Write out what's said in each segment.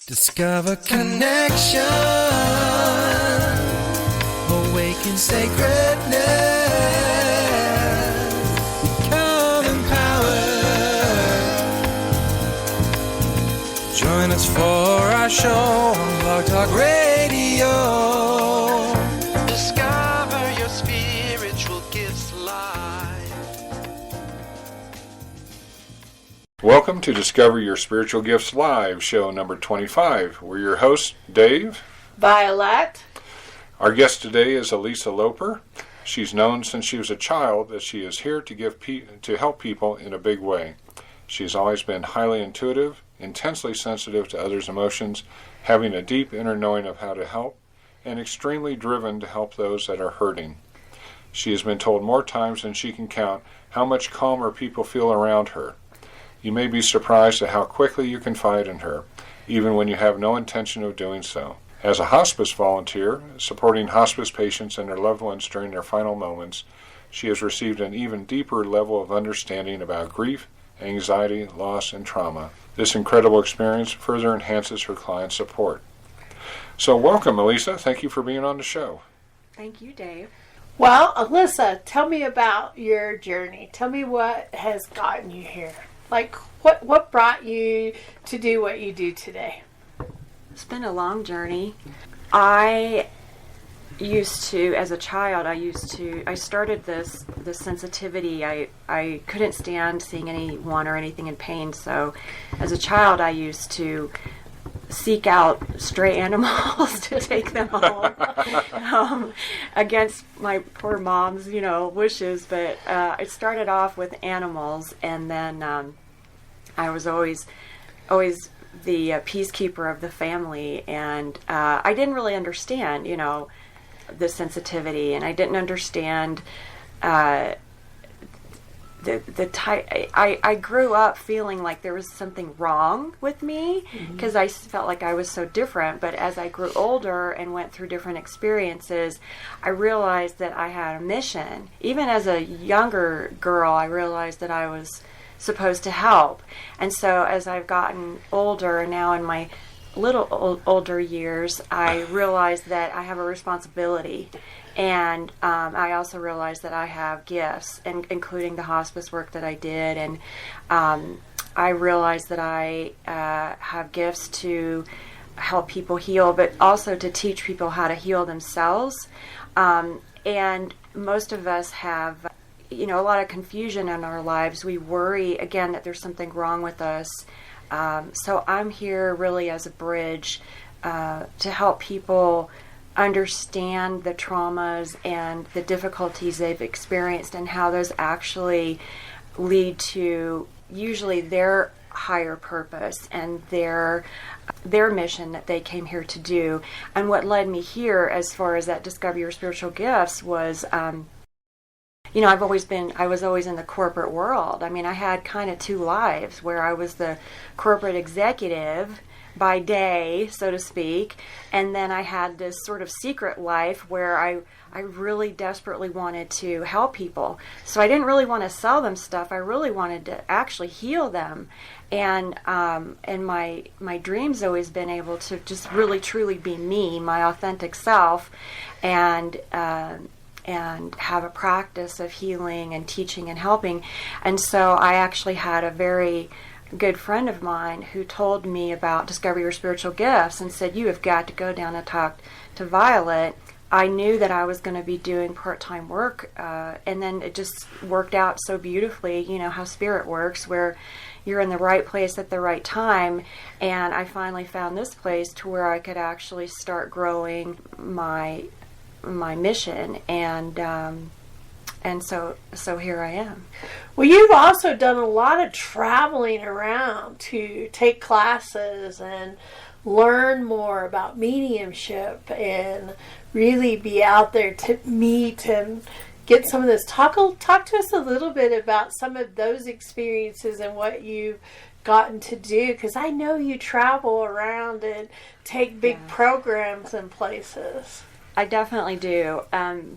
Discover connection, awaken sacredness, become empowered. Join us for our show on Blog Talk Radio. Discover your spiritual gifts live. Welcome to Discover Your Spiritual Gifts Live, show number 25. We're your hosts, Dave. Violet. Our guest today is Alisa Loper. She's known since she was a child that she is here to help people in a big way. She's always been highly intuitive, intensely sensitive to others' emotions, having a deep inner knowing of how to help, and extremely driven to help those that are hurting. She has been told more times than she can count how much calmer people feel around her. You may be surprised at how quickly you confide in her, even when you have no intention of doing so. As a hospice volunteer, supporting hospice patients and their loved ones during their final moments, she has received an even deeper level of understanding about grief, anxiety, loss, and trauma. This incredible experience further enhances her client support. So welcome, Alisa. Thank you for being on the show. Thank you, Dave. Well, Alisa, tell me about your journey. Tell me what has gotten you here. Like, what brought you to do what you do today? It's been a long journey. I used to, as a child, I started this sensitivity. I couldn't stand seeing anyone or anything in pain. So as a child, I used to seek out stray animals to take them home against my poor mom's, wishes. But it started off with animals, and then I was always the peacekeeper of the family, and I didn't really understand, the sensitivity, and I didn't understand the type. I grew up feeling like there was something wrong with me because I felt like I was so different. But as I grew older and went through different experiences, I realized that I had a mission. Even as a younger girl, I realized that I was supposed to help. And so as I've gotten older, and now in my older years, I realized that I have a responsibility. And I also realized that I have gifts, including the hospice work that I did. And I realized that I have gifts to help people heal, but also to teach people how to heal themselves. And most of us have a lot of confusion in our lives. We worry, again, that there's something wrong with us. So I'm here really as a bridge to help people understand the traumas and the difficulties they've experienced and how those actually lead to usually their higher purpose and their mission that they came here to do. And what led me here as far as that Discover Your Spiritual Gifts was I was always in the corporate world. I mean, I had kind of two lives where I was the corporate executive by day, so to speak, and then I had this sort of secret life where I really desperately wanted to help people. So I didn't really want to sell them stuff. I really wanted to actually heal them. And my dream's always been able to just really truly be me, my authentic self, and have a practice of healing and teaching and helping. And so I actually had a very good friend of mine who told me about Discover Your Spiritual Gifts and said, you have got to go down and talk to Violet. I knew that I was going to be doing part-time work, and then it just worked out so beautifully, how spirit works, where you're in the right place at the right time. And I finally found this place to where I could actually start growing my mission, and so here I am. Well, you've also done a lot of traveling around to take classes and learn more about mediumship and really be out there to meet and get some of this. Talk to us a little bit about some of those experiences and what you've gotten to do, because I know you travel around and take big programs and places. I definitely do.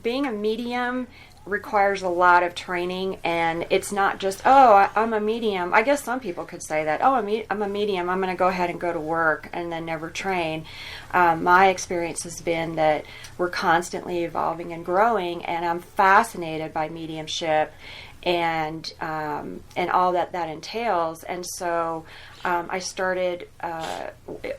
Being a medium requires a lot of training, and it's not just, oh, I'm a medium. I guess some people could say that, oh, I'm a medium, I'm going to go ahead and go to work and then never train. My experience has been that we're constantly evolving and growing, and I'm fascinated by mediumship and all that entails. And so I started,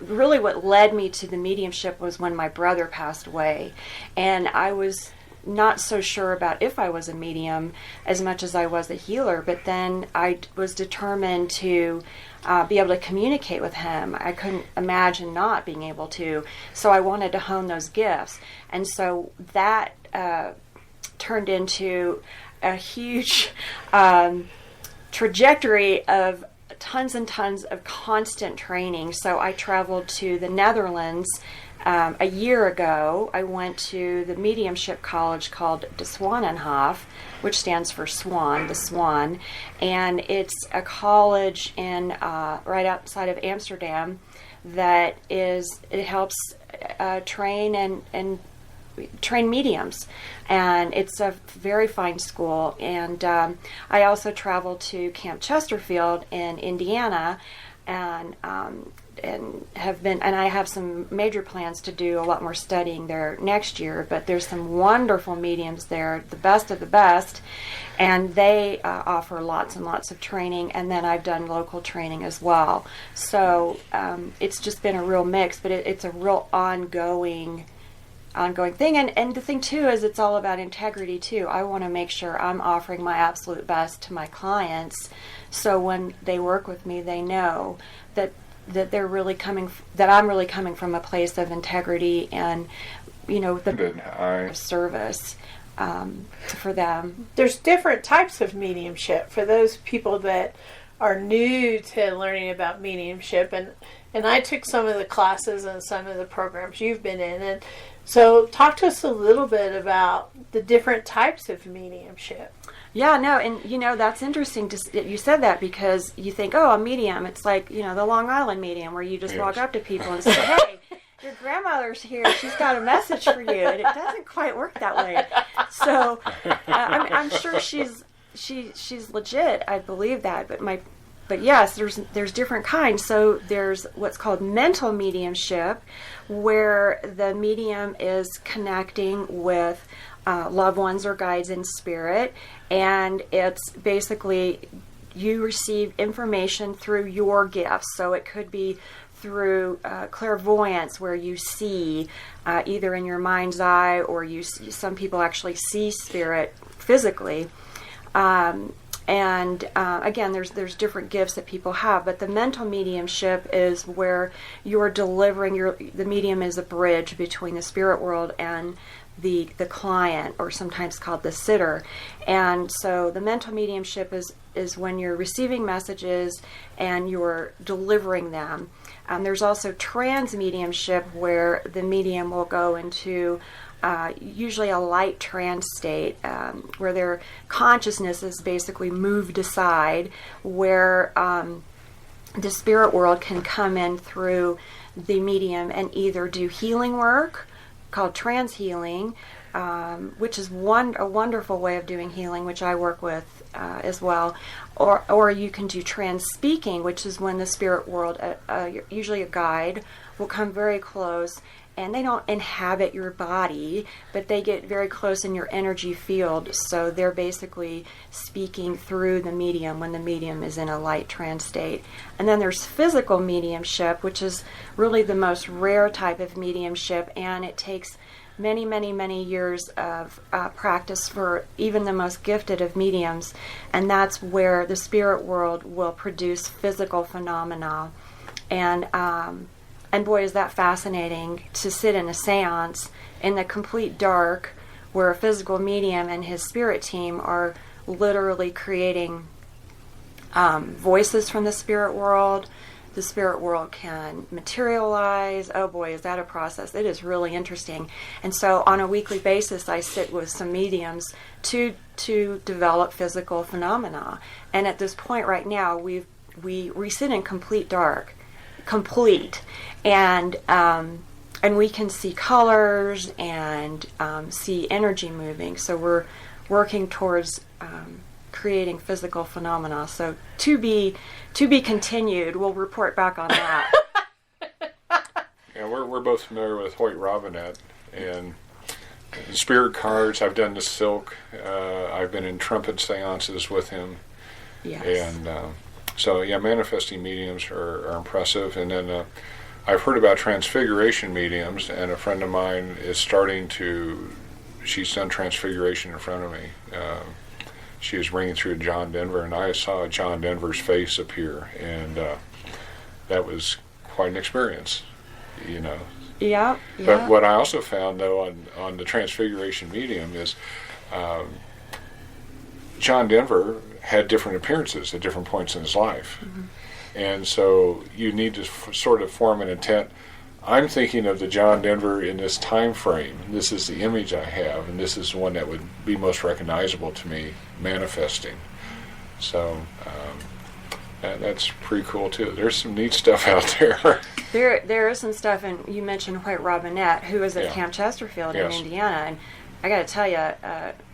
really what led me to the mediumship was when my brother passed away, and I was not so sure about if I was a medium as much as I was a healer, but then I was determined to be able to communicate with him. I couldn't imagine not being able to, so I wanted to hone those gifts. And so that turned into a huge trajectory of tons and tons of constant training. So I traveled to the Netherlands a year ago. I went to the mediumship college called De Swanenhof, which stands for Swan, the Swan, and it's a college in right outside of Amsterdam that helps train and train mediums, and it's a very fine school. And I also traveled to Camp Chesterfield in Indiana, and I have some major plans to do a lot more studying there next year. But there's some wonderful mediums there, the best of the best, and they offer lots and lots of training. And then I've done local training as well. So it's just been a real mix, but it's a real ongoing thing. And the thing too is it's all about integrity too. I want to make sure I'm offering my absolute best to my clients, so when they work with me, they know that they're really that I'm really coming from a place of integrity and, the service for them. There's different types of mediumship for those people that are new to learning about mediumship, and I took some of the classes and some of the programs you've been in, and so talk to us a little bit about the different types of mediumship. Yeah, no, and that's interesting you said that, because you think, oh, a medium, it's like, the Long Island medium where you just walk up to people and say, hey, your grandmother's here, she's got a message for you, and it doesn't quite work that way. So I'm sure she's legit, I believe that, but yes, there's different kinds. So there's what's called mental mediumship, where the medium is connecting with loved ones or guides in spirit, and it's basically you receive information through your gifts. So it could be through clairvoyance, where you see either in your mind's eye, or some people actually see spirit physically. And again, there's different gifts that people have, but the mental mediumship is where you're delivering the medium is a bridge between the spirit world and the client, or sometimes called the sitter. And so the mental mediumship is when you're receiving messages and you're delivering them. There's also trance mediumship, where the medium will go into usually a light trance state, where their consciousness is basically moved aside, where the spirit world can come in through the medium and either do healing work called trance healing, which is a wonderful way of doing healing, which I work with as well, or you can do trance speaking, which is when the spirit world, usually a guide, will come very close, and they don't inhabit your body, but they get very close in your energy field. So they're basically speaking through the medium when the medium is in a light trance state. And then there's physical mediumship, which is really the most rare type of mediumship, and it takes many, many, many years of practice for even the most gifted of mediums. And that's where the spirit world will produce physical phenomena. And boy, is that fascinating to sit in a seance in the complete dark, where a physical medium and his spirit team are literally creating voices from the spirit world. The spirit world can materialize. Oh boy, is that a process. It is really interesting. And so on a weekly basis, I sit with some mediums to develop physical phenomena. And at this point right now, we sit in complete dark. And we can see colors and see energy moving. So working towards creating physical phenomena. So to be continued. We'll report back on that. Yeah, we're both familiar with Hoyt Robinette and spirit cards. I've done the silk. I've been in trumpet seances with him. Yes. And so, yeah, manifesting mediums are impressive. And then I've heard about transfiguration mediums, and a friend of mine is she's done transfiguration in front of me. She was ringing through John Denver, and I saw John Denver's face appear, and that was quite an experience, you know. Yeah. But what I also found, though, on the transfiguration medium is John Denver had different appearances at different points in his life. Mm-hmm. And so you need to sort of form an intent. I'm thinking of the John Denver in this time frame. This is the image I have, and this is the one that would be most recognizable to me manifesting. So that's pretty cool, too. There's some neat stuff out there. There is some stuff, and you mentioned Hoyt Robinette, who was at Camp Chesterfield in Indiana, and I got to tell you,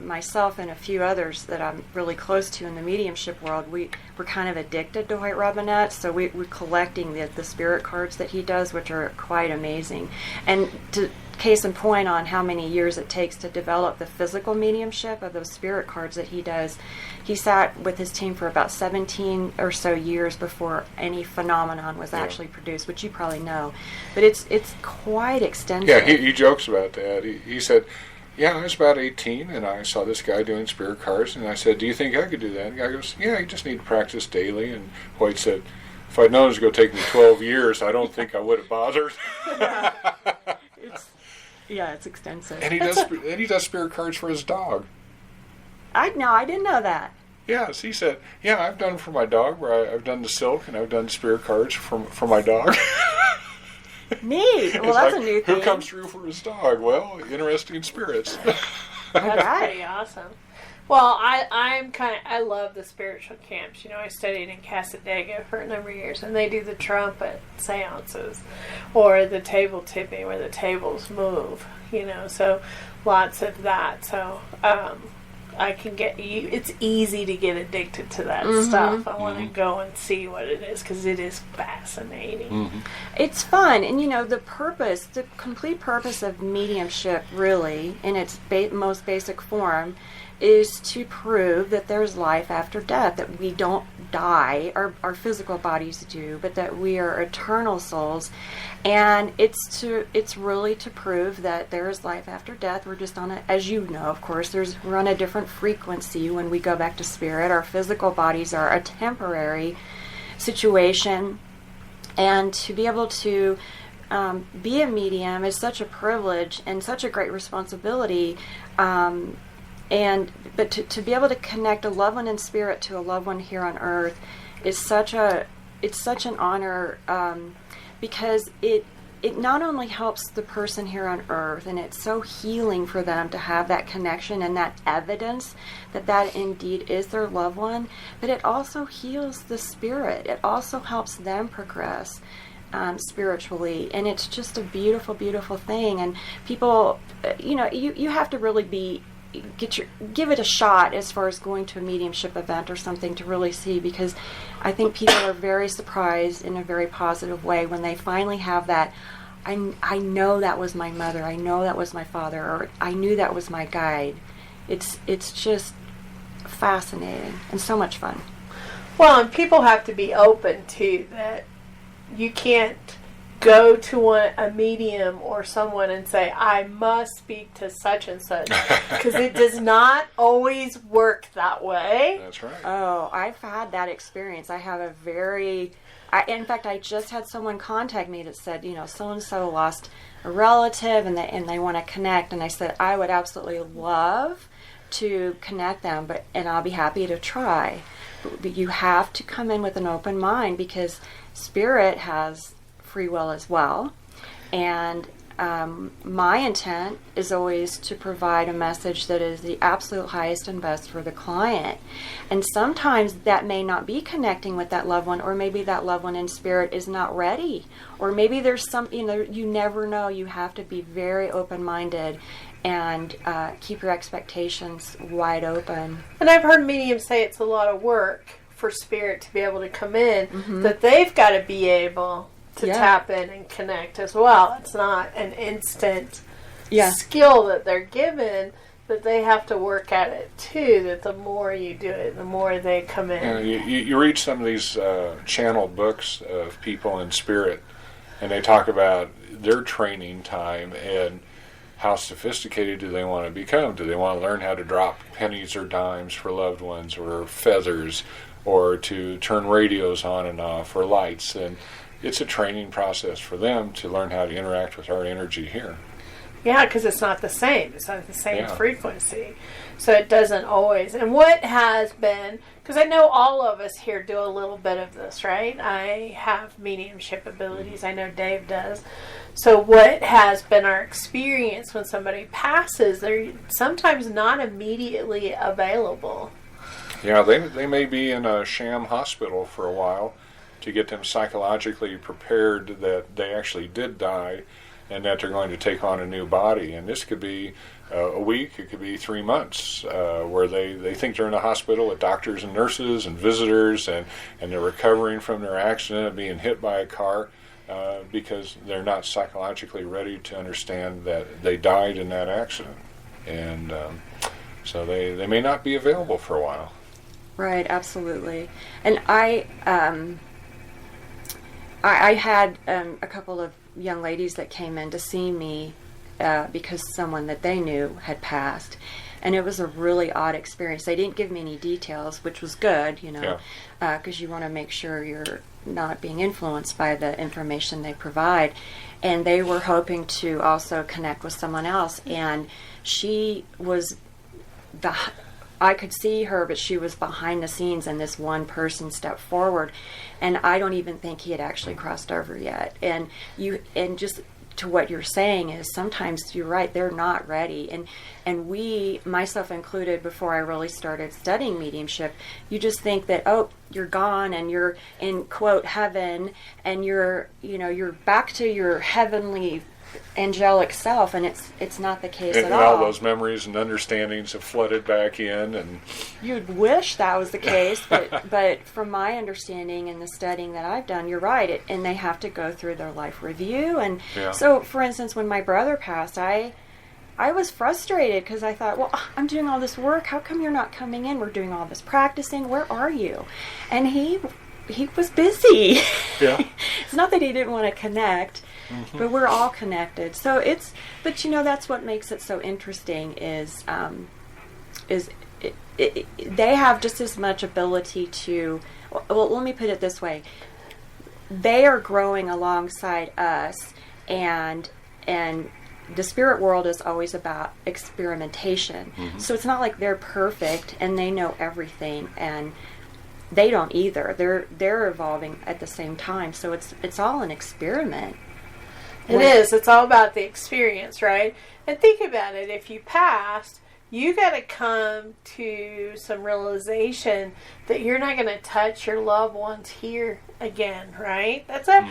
myself and a few others that I'm really close to in the mediumship world, we're kind of addicted to Hoyt Robinette, so we're collecting the spirit cards that he does, which are quite amazing. And case in point on how many years it takes to develop the physical mediumship of those spirit cards that he does, he sat with his team for about 17 or so years before any phenomenon was actually produced, which you probably know. But it's quite extensive. Yeah, he jokes about that. He said, yeah, I was about 18, and I saw this guy doing spirit cards, and I said, do you think I could do that? And the guy goes, yeah, you just need to practice daily. And Hoyt said, if I'd known it was going to take me 12 years, I don't think I would have bothered. It's extensive. And he does spirit cards for his dog. I didn't know that. Yes, he said, yeah, I've done for my dog, where I've done the silk, and I've done spirit cards for my dog. Neat. Well, that's like, a new thing. Who comes through for his dog? Well, interesting spirits. That's pretty awesome. Well, I love the spiritual camps. You know, I studied in Casadega for a number of years, and they do the trumpet seances or the table tipping where the tables move, you know, so lots of that. So I can get you. It's easy to get addicted to that stuff. I want to go and see what it is because it is fascinating. Mm-hmm. It's fun, and you know the complete purpose of mediumship, really, in its most basic form, is to prove that there's life after death, that we don't die, our physical bodies do, but that we are eternal souls. And it's really to prove that there is life after death. We're just as you know, of course, we're on a different frequency when we go back to spirit. Our physical bodies are a temporary situation. And to be able to be a medium is such a privilege and such a great responsibility. But to be able to connect a loved one in spirit to a loved one here on earth is such an honor, because it not only helps the person here on earth, and it's so healing for them to have that connection and that evidence that indeed is their loved one, but it also heals the spirit. It also helps them progress spiritually, and it's just a beautiful, beautiful thing. And people, you have to really give it a shot as far as going to a mediumship event or something to really see, because I think people are very surprised in a very positive way when they finally have that, I know that was my mother, I know that was my father, or I knew that was my guide. It's just fascinating and so much fun. Well, and people have to be open to that. You can't go to a medium or someone and say, I must speak to such and such, because it does not always work that way. That's right. Oh, I've had that experience. I have in fact, I just had someone contact me that said, so-and-so lost a relative and they want to connect. And I said, I would absolutely love to connect them, and I'll be happy to try. But you have to come in with an open mind, because spirit has free will as well, and my intent is always to provide a message that is the absolute highest and best for the client. And sometimes that may not be connecting with that loved one, or maybe that loved one in spirit is not ready, or maybe there's some, you never know. You have to be very open-minded and keep your expectations wide open. And I've heard mediums say it's a lot of work for spirit to be able to come in, that they've got to be able to tap in and connect as well. It's not an instant skill that they're given, that they have to work at it too, that the more you do it, the more they come in. You read some of these channeled books of people in spirit, and they talk about their training time and how sophisticated do they want to become. Do they want to learn how to drop pennies or dimes for loved ones, or feathers, or to turn radios on and off, or lights? And it's a training process for them to learn how to interact with our energy here. Yeah, because it's not the same. It's not the same frequency. So it doesn't always. And what has been, because I know all of us here do a little bit of this, right? I have mediumship abilities. I know Dave does. So what has been our experience when somebody passes, they're sometimes not immediately available. Yeah, they may be in a sham hospital for a while to get them psychologically prepared that they actually did die and that they're going to take on a new body. And this could be a week, it could be 3 months, where they think they're in a hospital with doctors and nurses and visitors, and they're recovering from their accident of being hit by a car, because they're not psychologically ready to understand that they died in that accident. And so they may not be available for a while. Right, absolutely. And I had a couple of young ladies that came in to see me because someone that they knew had passed. And it was a really odd experience. They didn't give me any details, which was good, because you want to make sure you're not being influenced by the information they provide. And they were hoping to also connect with someone else. And she was I could see her, but she was behind the scenes, and this one person stepped forward, and I don't even think he had actually crossed over yet. And just to what you're saying is, sometimes you're right, they're not ready. And we, myself included, before I really started studying mediumship, you just think that, oh, you're gone and you're in, quote, heaven, and you're back to your heavenly angelic self, and it's not the case at all. And all those memories and understandings have flooded back in, and you'd wish that was the case, but from my understanding and the studying that I've done, you're right, and they have to go through their life review. And so, for instance, when my brother passed, I was frustrated because I thought, well, I'm doing all this work, how come you're not coming in? We're doing all this practicing, where are you? And he was busy. Yeah. It's not that he didn't want to connect, but we're all connected. So but that's what makes it so interesting is they have just as much ability to, well, let me put it this way. They are growing alongside us, and the spirit world is always about experimentation. So it's not like they're perfect and they know everything, and they don't either. They're evolving at the same time. So it's all an experiment. It is. It's all about the experience, right? And think about it. If you passed, you got to come to some realization that you're not going to touch your loved ones here again, right? That's a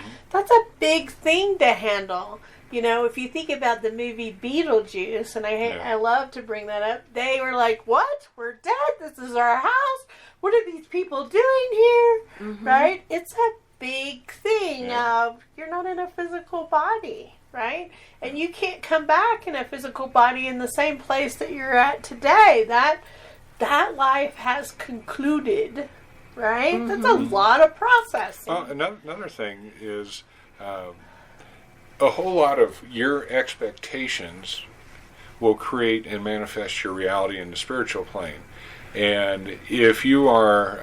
big thing to handle. If you think about the movie Beetlejuice, and I love to bring that up, they were like, what? We're dead? This is our house? What are these people doing here? Right? It's a big thing of you're not in a physical body, right? And you can't come back in a physical body in the same place that you're at today. That life has concluded, right? That's a lot of processing. Another thing is a whole lot of your expectations will create and manifest your reality in the spiritual plane. And if you are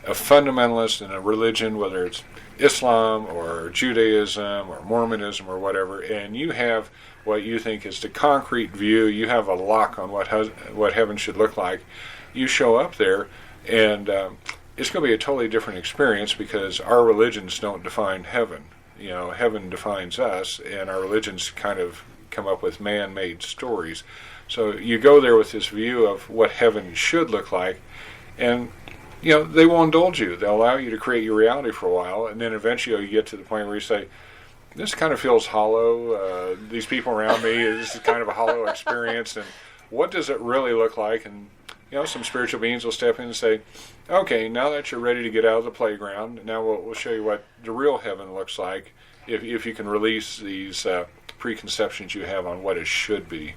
a fundamentalist in a religion, whether it's Islam or Judaism or Mormonism or whatever, and you have what you think is the concrete view, you have a lock on what heaven should look like, you show up there, and it's going to be a totally different experience because our religions don't define heaven. heaven defines us, and our religions kind of come up with man-made stories. So you go there with this view of what heaven should look like, and they will indulge you. They'll allow you to create your reality for a while, and then eventually you get to the point where you say, this kind of feels hollow. These people around me, this is kind of a hollow experience, and what does it really look like? And some spiritual beings will step in and say, okay, now that you're ready to get out of the playground, now we'll show you what the real heaven looks like if you can release these preconceptions you have on what it should be.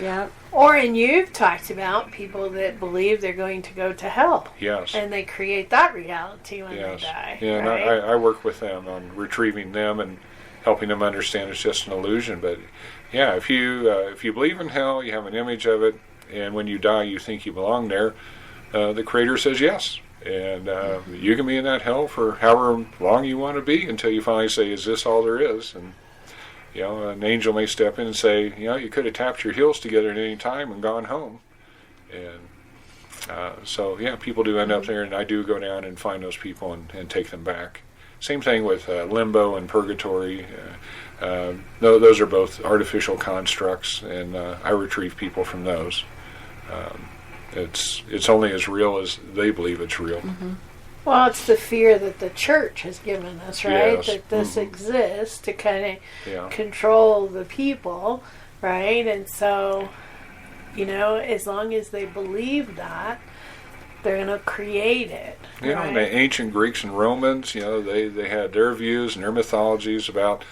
Yeah. And you've talked about people that believe they're going to go to hell. Yes. And they create that reality when they die. Yeah, right? and I work with them on retrieving them and helping them understand it's just an illusion. But yeah, if you believe in hell, you have an image of it, and when you die you think you belong there, the Creator says yes. And you can be in that hell for however long you want to be until you finally say, is this all there is? And an angel may step in and say, you could have tapped your heels together at any time and gone home. And so people do end up there, and I do go down and find those people and take them back. Same thing with limbo and purgatory. Those are both artificial constructs, and I retrieve people from those. It's only as real as they believe it's real. Mm-hmm. Well, it's the fear that the church has given us, right? Yes. That this exists to kind of control the people, right? And so, as long as they believe that, they're going to create it. Yeah, right? and the ancient Greeks and Romans, they had their views and their mythologies about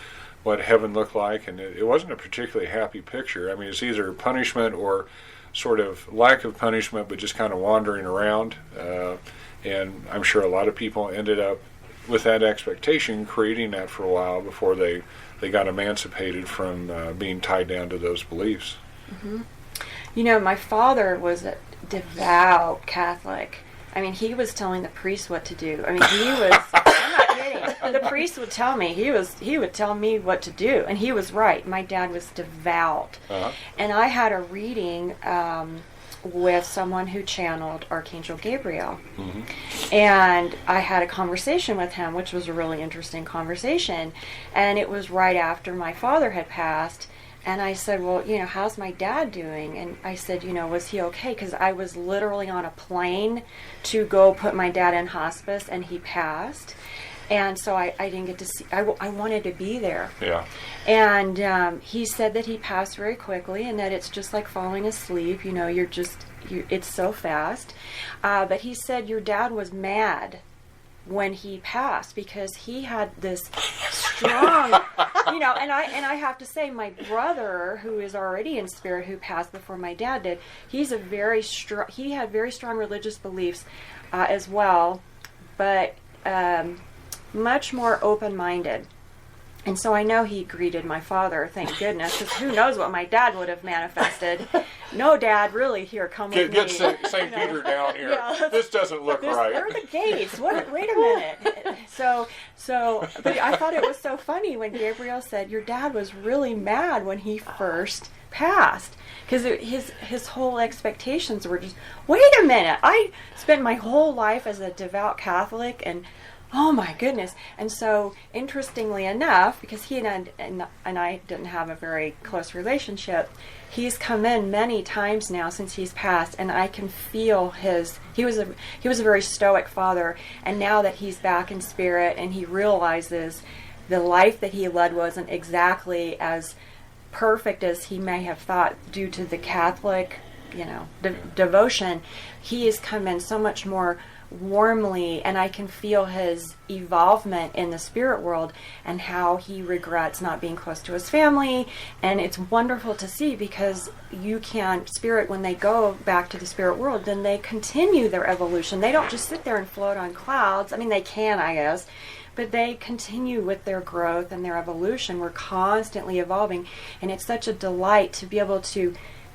what heaven looked like, and it wasn't a particularly happy picture. I mean, it's either punishment or sort of lack of punishment, but just kind of wandering around. And I'm sure a lot of people ended up with that expectation, creating that for a while before they got emancipated from being tied down to those beliefs. Mm-hmm. My father was a devout Catholic. I mean, he was telling the priest what to do. I mean, he was, I'm not kidding. The priest would tell me, he would tell me what to do, and he was right. My dad was devout. Uh-huh. And I had a reading with someone who channeled Archangel Gabriel. Mm-hmm. And I had a conversation with him, which was a really interesting conversation. And it was right after my father had passed. And I said, well, how's my dad doing? And I said, was he okay? Because I was literally on a plane to go put my dad in hospice, and he passed. And so I didn't get to see, I wanted to be there. Yeah. And he said that he passed very quickly, and that it's just like falling asleep. It's so fast. But he said your dad was mad when he passed because he had this strong, and I have to say, my brother, who is already in spirit, who passed before my dad did, he had very strong religious beliefs as well, but much more open-minded. And so I know he greeted my father, thank goodness, because who knows what my dad would have manifested. No, Dad, really, here, come with me. Get St. Peter down here. Yeah. This doesn't look right. Where are the gates? Wait a minute. But I thought it was so funny when Gabriel said, your dad was really mad when he first passed. Because his whole expectations were just, wait a minute, I spent my whole life as a devout Catholic, and oh my goodness. And so, interestingly enough, because he and I didn't have a very close relationship, he's come in many times now since he's passed, and I can feel he was a very stoic father, and now that he's back in spirit and he realizes the life that he led wasn't exactly as perfect as he may have thought due to the Catholic, devotion, he has come in so much more warmly, and I can feel his evolvement in the spirit world and how he regrets not being close to his family. And it's wonderful to see, because when they go back to the spirit world, then they continue their evolution. They don't just sit there and float on clouds. I mean, they can, I guess, but they continue with their growth and their evolution. We're constantly evolving, and it's such a delight to be able to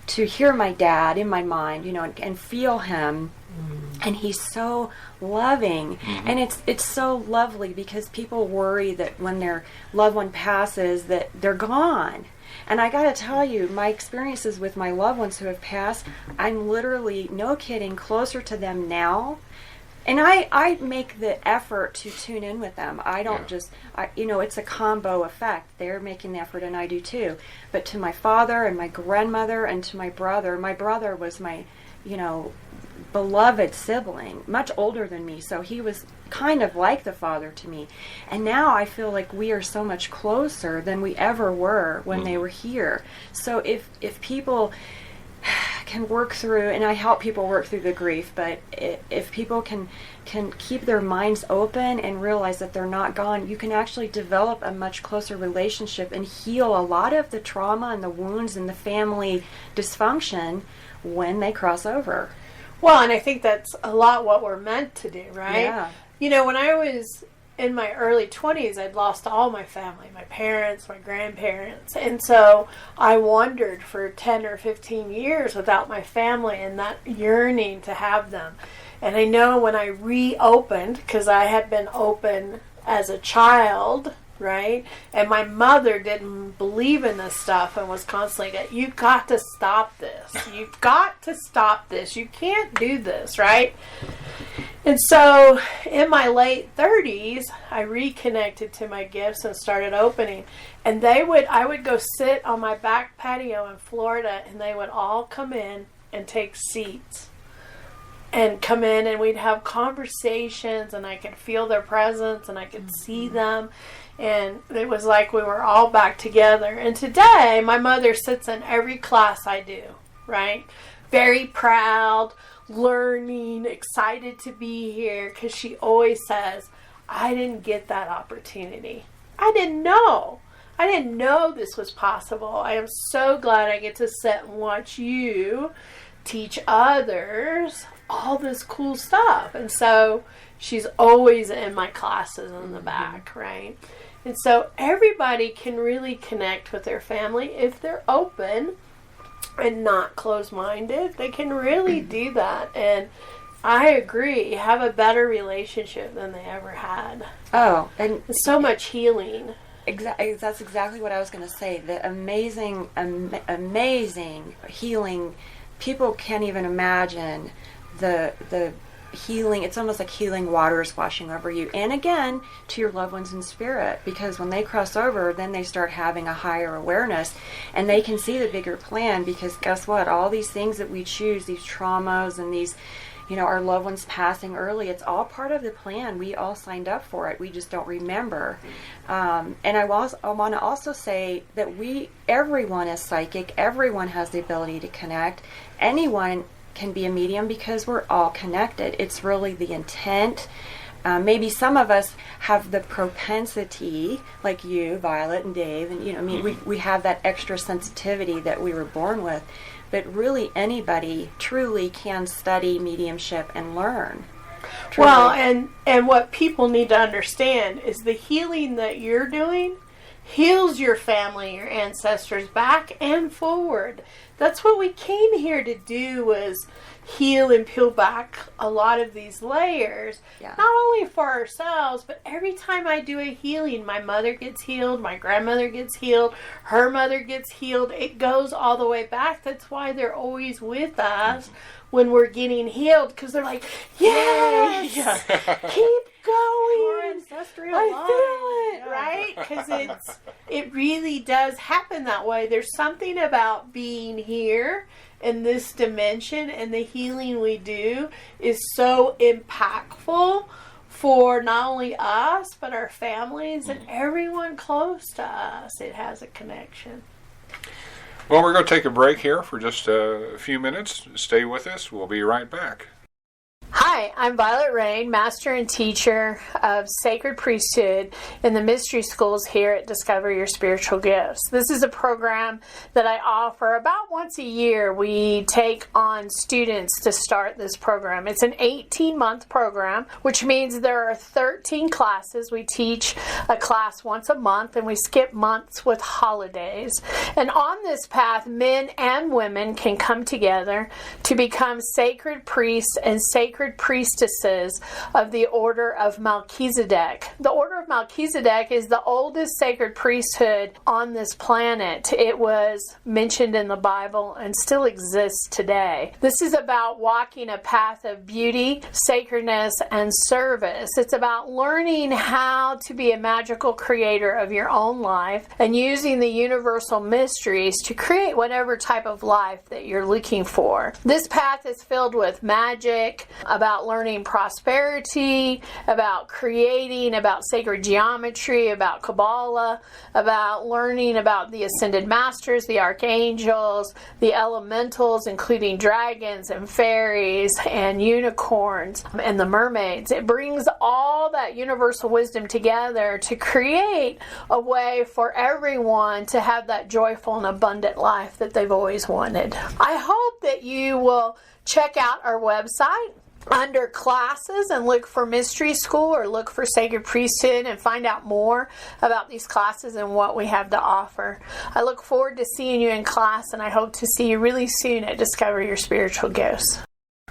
hear my dad in my mind, and feel him. And he's so loving. Mm-hmm. And it's so lovely, because people worry that when their loved one passes that they're gone. And I got to tell you, my experiences with my loved ones who have passed, I'm literally, no kidding, closer to them now And I make the effort to tune in with them. I don't it's a combo effect. They're making the effort and I do too. But to my father and my grandmother and to my brother was my, beloved sibling, much older than me. So he was kind of like the father to me. And now I feel like we are so much closer than we ever were when they were here. So if people can work through, and I help people work through the grief, but if people can keep their minds open and realize that they're not gone, you can actually develop a much closer relationship and heal a lot of the trauma and the wounds and the family dysfunction when they cross over. Well, and I think that's a lot what we're meant to do, right? Yeah. When I was in my early 20s, I'd lost all my family, my parents, my grandparents. And so I wandered for 10 or 15 years without my family and that yearning to have them. And I know when I reopened, because I had been open as a child, right? And my mother didn't believe in this stuff and was constantly going, you've got to stop this. You've got to stop this. You can't do this, right? And so in my late 30s, I reconnected to my gifts and started opening. And I would go sit on my back patio in Florida, and they would all come in and take seats. And come in, and we'd have conversations, and I could feel their presence, and I could see them. And it was like we were all back together. And today, my mother sits in every class I do, right? Very proud, learning, excited to be here, because she always says, I didn't get that opportunity. I didn't know this was possible. I am so glad I get to sit and watch you teach others all this cool stuff. And so she's always in my classes in the back, right? And so everybody can really connect with their family if they're open and not closed-minded. They can really do that. And I agree, have a better relationship than they ever had. Oh, and so much healing. Exactly, that's exactly what I was going to say. The amazing healing. People can't even imagine the healing. It's almost like healing waters washing over you, and again to your loved ones in spirit, because when they cross over, then they start having a higher awareness and they can see the bigger plan. Because guess what, all these things that we choose, these traumas and these, our loved ones passing early, it's all part of the plan. We all signed up for it, we just don't remember. And I want to also say that everyone is psychic, everyone has the ability to connect, anyone can be a medium, because we're all connected. It's really the intent. Maybe some of us have the propensity, like you, Violet, and Dave, and we have that extra sensitivity that we were born with. But really, anybody truly can study mediumship and learn. Truly. Well, and what people need to understand is the healing that you're doing heals your family, your ancestors, back and forward. That's what we came here to do, was heal and peel back a lot of these layers. Yeah. Not only for ourselves, but every time I do a healing, my mother gets healed, my grandmother gets healed, her mother gets healed. It goes all the way back. That's why they're always with us when we're getting healed, because they're like, yes, keep going. Ancestral I feel it, right? Because it really does happen that way. There's something about being here in this dimension, and the healing we do is so impactful for not only us, but our families and everyone close to us. It has a connection. Well, we're going to take a break here for just a few minutes. Stay with us. We'll be right back. Hi, I'm Violet Rain, Master and Teacher of Sacred Priesthood in the Mystery Schools here at Discover Your Spiritual Gifts. This is a program that I offer about once a year. We take on students to start this program. It's an 18-month program, which means there are 13 classes. We teach a class once a month, and we skip months with holidays. And on this path, men and women can come together to become sacred priests and sacred priestesses of the Order of Melchizedek. The Order of Melchizedek is the oldest sacred priesthood on this planet. It was mentioned in the Bible and still exists today. This is about walking a path of beauty, sacredness, and service. It's about learning how to be a magical creator of your own life and using the universal mysteries to create whatever type of life that you're looking for. This path is filled with magic, about learning prosperity, about creating, about sacred geometry, about Kabbalah, about learning about the ascended masters, the archangels, the elementals, including dragons and fairies and unicorns and the mermaids. It brings all that universal wisdom together to create a way for everyone to have that joyful and abundant life that they've always wanted. I hope that you will check out our website under classes and look for Mystery School or look for Sacred Priesthood and find out more about these classes and what we have to offer. I look forward to seeing you in class, and I hope to see you really soon at Discover Your Spiritual Gifts.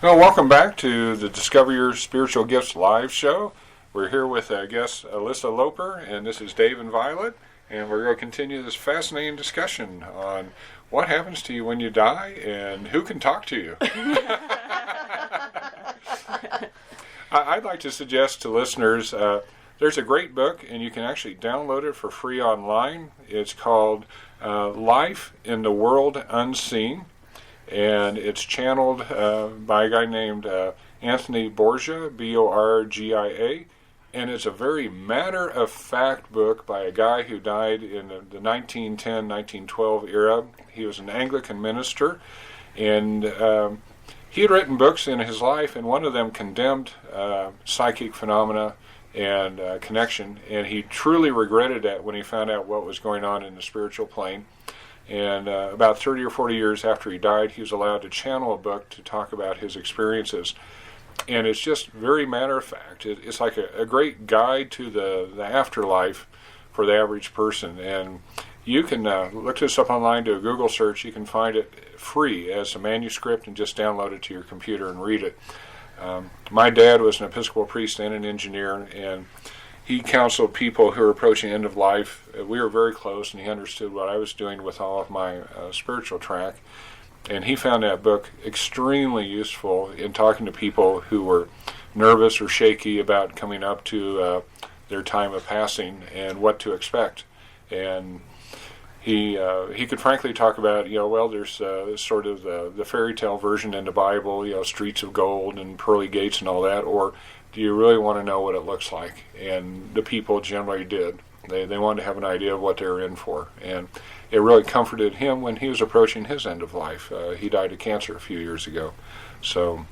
Well, welcome back to the Discover Your Spiritual Gifts live show. We're here with guest Alisa Loper, and this is Dave and Violet, and we're going to continue this fascinating discussion on what happens to you when you die and who can talk to you. I'd like to suggest to listeners, there's a great book, and you can actually download it for free online. It's called Life in the World Unseen, and it's channeled by a guy named Anthony Borgia, Borgia, and it's a very matter-of-fact book by a guy who died in the 1910-1912 era. He was an Anglican minister, and he had written books in his life, and one of them condemned psychic phenomena and connection, and he truly regretted that when he found out what was going on in the spiritual plane. And about 30 or 40 years after he died, he was allowed to channel a book to talk about his experiences. And it's just very matter-of-fact. It's like a great guide to the afterlife for the average person. And you can look this up online, do a Google search. You can find it free as a manuscript and just download it to your computer and read it. My dad was an Episcopal priest and an engineer, and he counseled people who were approaching the end of life. We were very close, and he understood what I was doing with all of my spiritual track. And he found that book extremely useful in talking to people who were nervous or shaky about coming up to their time of passing and what to expect. And he could frankly talk about, there's sort of the fairy tale version in the Bible, streets of gold and pearly gates and all that, or do you really want to know what it looks like? And the people generally did. They wanted to have an idea of what they were in for. And it really comforted him when he was approaching his end of life. He died of cancer a few years ago. So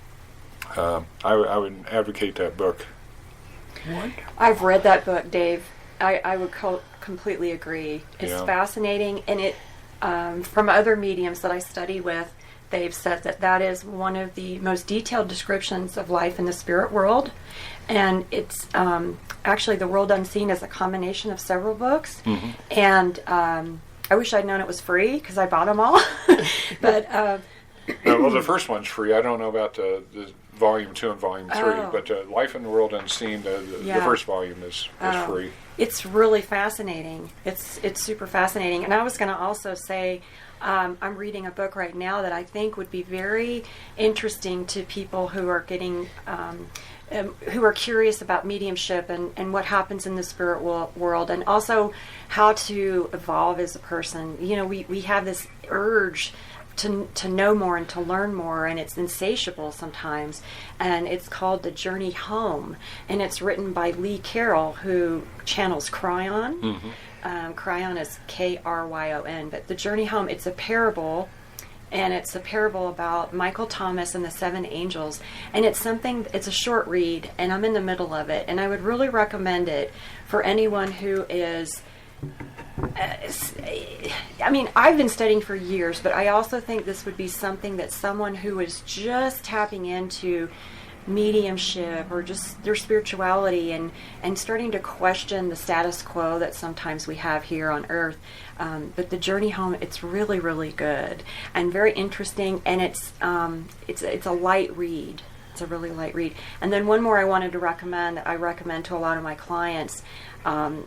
I would advocate that book. I've read that book, Dave. I would completely agree. It's fascinating, and it from other mediums that I study with, they've said that is one of the most detailed descriptions of life in the spirit world. And it's actually The World Unseen is a combination of several books. Mm-hmm. And I wish I'd known it was free because I bought them all. But well, the first one's free. I don't know about the volume 2 and volume 3, but Life in the World Unseen, the first volume is free. It's really fascinating. It's super fascinating. And I was going to also say, I'm reading a book right now that I think would be very interesting to people who are getting, who are curious about mediumship and what happens in the spirit world, and also how to evolve as a person. We have this urge to know more and to learn more, and it's insatiable sometimes. And it's called The Journey Home, and it's written by Lee Carroll, who channels Cryon. Mm-hmm. Cryon is Kryon, but The Journey Home, it's a parable, and it's a parable about Michael Thomas and the 7 angels, and it's a short read, and I'm in the middle of it, and I would really recommend it for anyone who is I've been studying for years, but I also think this would be something that someone who is just tapping into mediumship or just their spirituality and starting to question the status quo that sometimes we have here on earth. But The Journey Home, it's really, really good and very interesting, and it's a light read. It's a really light read. And then one more I wanted to recommend that I recommend to a lot of my clients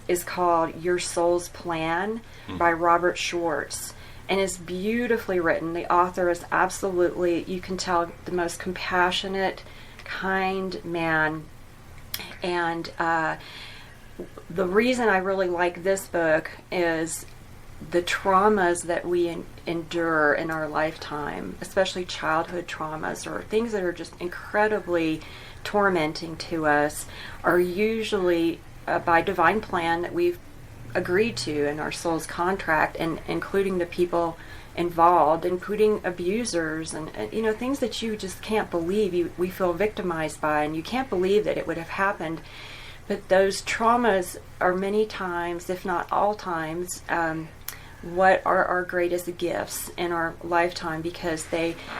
is called Your Soul's Plan by Robert Schwartz. And it's beautifully written. The author is absolutely, you can tell, the most compassionate, kind man. And the reason I really like this book is the traumas that we endure in our lifetime, especially childhood traumas or things that are just incredibly tormenting to us, are usually by divine plan that we've agreed to in our soul's contract, and including the people involved, including abusers and things that you just can't believe we feel victimized by, and you can't believe that it would have happened. But those traumas are many times, if not all times, what are our greatest gifts in our lifetime, because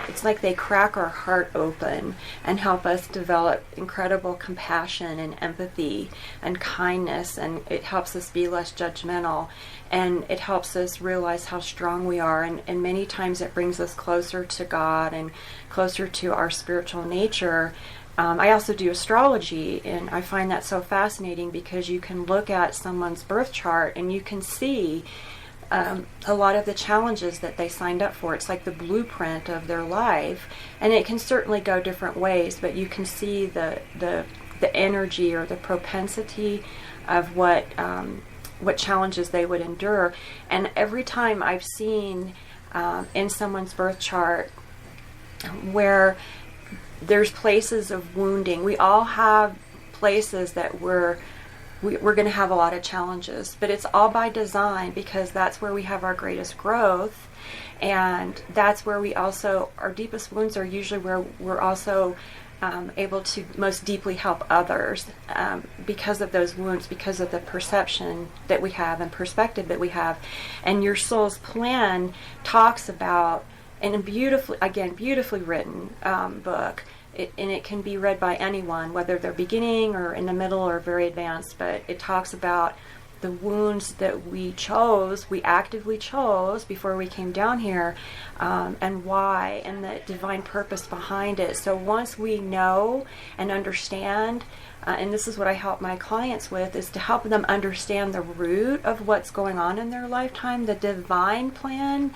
it's like they crack our heart open and help us develop incredible compassion and empathy and kindness, and it helps us be less judgmental, and it helps us realize how strong we are, and many times it brings us closer to God and closer to our spiritual nature. I also do astrology, and I find that so fascinating because you can look at someone's birth chart and you can see a lot of the challenges that they signed up for. It's like the blueprint of their life, and it can certainly go different ways, but you can see the energy or the propensity of what challenges they would endure. And every time I've seen in someone's birth chart where there's places of wounding, we all have places that we're going to have a lot of challenges, but it's all by design, because that's where we have our greatest growth, and that's where we also, our deepest wounds are usually where we're also able to most deeply help others because of those wounds, because of the perception that we have and perspective that we have. And Your Soul's Plan talks about, in a beautifully written book, and it can be read by anyone, whether they're beginning or in the middle or very advanced, but it talks about the wounds that we actively chose before we came down here, and why, and the divine purpose behind it. So once we know and understand, and this is what I help my clients with, is to help them understand the root of what's going on in their lifetime, the divine plan,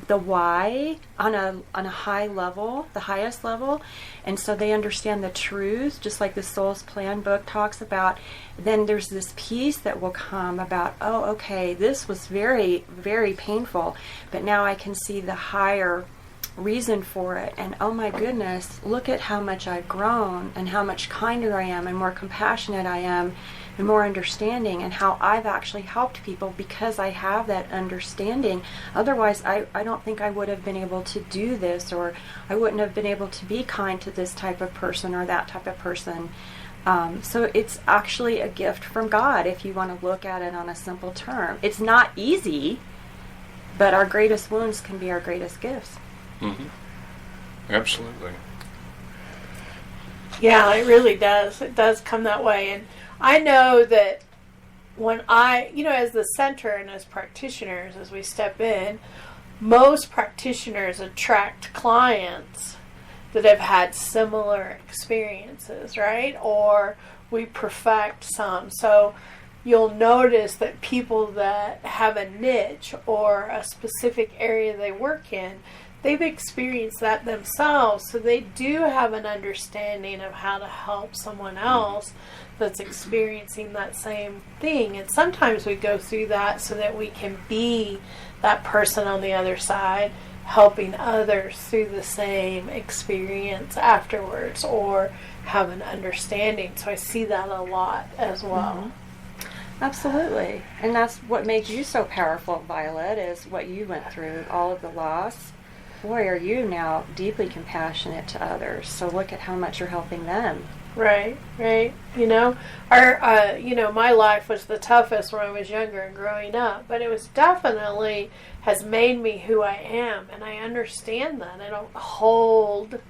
the why on a high level, the highest level, and so they understand the truth, just like the Soul's Plan book talks about. Then there's this peace that will come about, oh, okay, this was very, very painful, but now I can see the higher reason for it, and oh my goodness, look at how much I've grown and how much kinder I am and more compassionate I am and more understanding, and how I've actually helped people because I have that understanding. Otherwise, I don't think I would have been able to do this, or I wouldn't have been able to be kind to this type of person or that type of person. So it's actually a gift from God, if you want to look at it on a simple term. It's not easy, but our greatest wounds can be our greatest gifts. Mm-hmm. Absolutely. Yeah, it really does. It does come that way. And I know that when as the center and as practitioners, as we step in, most practitioners attract clients that have had similar experiences, right? Or we perfect some. So you'll notice that people that have a niche or a specific area they work in, they've experienced that themselves, so they do have an understanding of how to help someone else that's experiencing that same thing. And sometimes we go through that so that we can be that person on the other side, helping others through the same experience afterwards, or have an understanding. So I see that a lot as well. Mm-hmm. Absolutely. And that's what made you so powerful, Violet, is what you went through, all of the loss. Boy, are you now deeply compassionate to others. So look at how much you're helping them. Right. My life was the toughest when I was younger and growing up, but it was definitely has made me who I am, and I understand that. I don't hold,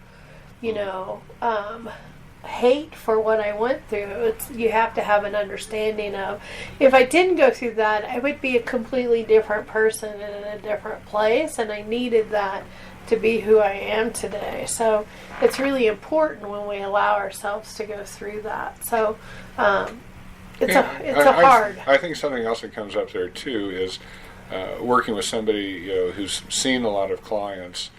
hate for what I went through. You have to have an understanding of, if I didn't go through that, I would be a completely different person and in a different place, and I needed that to be who I am today. So it's really important when we allow ourselves to go through that. So it's hard. I think something else that comes up there too is working with somebody who's seen a lot of clients.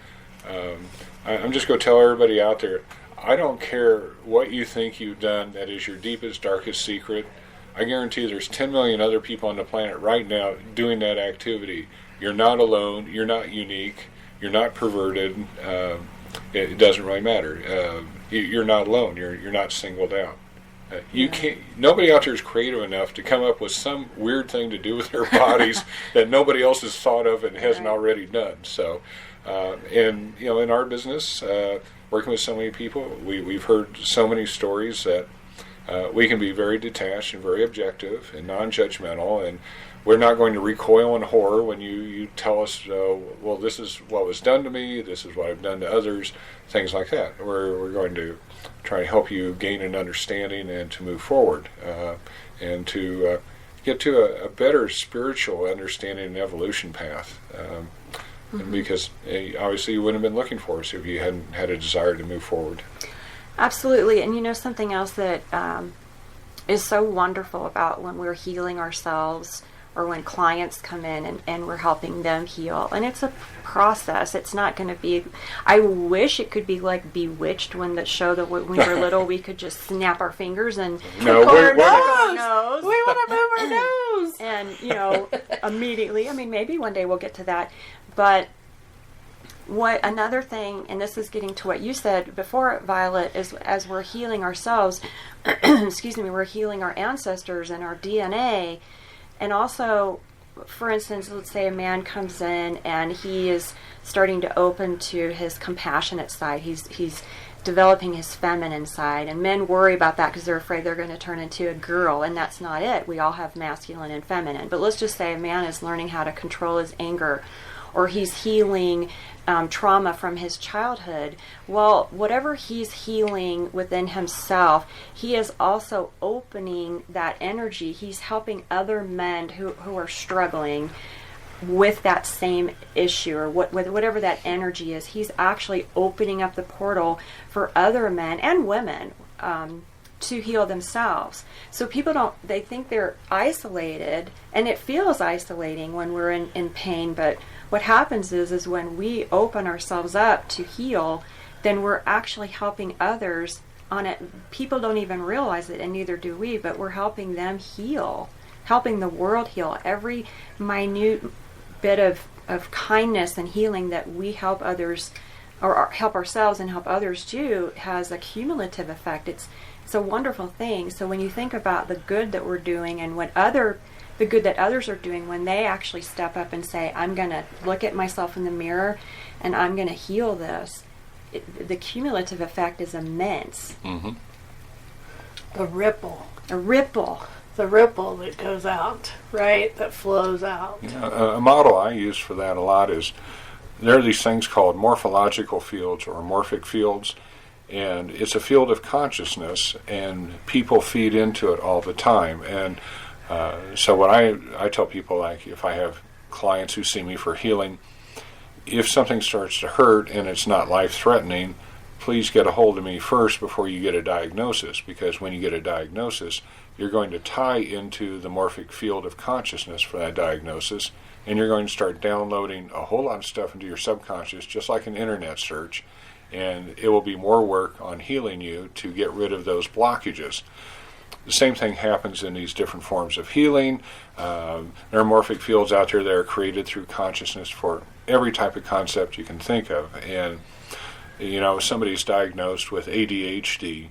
I'm just going to tell everybody out there, I don't care what you think you've done that is your deepest, darkest secret. I guarantee there's 10 million other people on the planet right now doing that activity. You're not alone. You're not unique. You're not perverted. It doesn't really matter. You're not alone. You're not singled out. You can't. Nobody out there is creative enough to come up with some weird thing to do with their bodies that nobody else has thought of and hasn't already done. So, and in our business, working with so many people, we've heard so many stories that we can be very detached and very objective and non-judgmental, and we're not going to recoil in horror when you tell us, well, this is what was done to me, this is what I've done to others, things like that. We're going to try to help you gain an understanding and to move forward and to get to a better spiritual understanding and evolution path. And because obviously you wouldn't have been looking for us if you hadn't had a desire to move forward. Absolutely. And something else that is so wonderful about when we're healing ourselves or when clients come in and we're helping them heal. And it's a process. It's not going to be, I wish it could be like Bewitched, when the show that when we were little, we could just snap our fingers and our nose. We want to move our nose. And, immediately, maybe one day we'll get to that. But what another thing, and this is getting to what you said before, Violet, is as we're healing ourselves, we're healing our ancestors and our DNA. And also, for instance, let's say a man comes in and he is starting to open to his compassionate side. He's developing his feminine side. And men worry about that because they're afraid they're going to turn into a girl. And that's not it. We all have masculine and feminine. But let's just say a man is learning how to control his anger, or he's healing trauma from his childhood. Well, whatever he's healing within himself, he is also opening that energy. He's helping other men who are struggling with that same issue, or whatever that energy is. He's actually opening up the portal for other men and women to heal themselves. So people they think they're isolated, and it feels isolating when we're in pain, but what happens is when we open ourselves up to heal, then we're actually helping others on it. People don't even realize it, and neither do we, but we're helping them heal, helping the world heal. Every minute bit of kindness and healing that we help others, or help ourselves and help others do, has a cumulative effect. It's a wonderful thing. So when you think about the good that we're doing and the good that others are doing, when they actually step up and say, I'm going to look at myself in the mirror and I'm going to heal this, the cumulative effect is immense. Mm-hmm. The ripple. A ripple. The ripple that goes out, right? That flows out. A model I use for that a lot is, there are these things called morphological fields or morphic fields, and it's a field of consciousness, and people feed into it all the time. And so what I tell people, like if I have clients who see me for healing, if something starts to hurt and it's not life-threatening, please get a hold of me first before you get a diagnosis, because when you get a diagnosis, you're going to tie into the morphic field of consciousness for that diagnosis, and you're going to start downloading a whole lot of stuff into your subconscious, just like an internet search, and it will be more work on healing you to get rid of those blockages. The same thing happens in these different forms of healing. There are morphic fields out there that are created through consciousness for every type of concept you can think of. And if somebody's diagnosed with ADHD,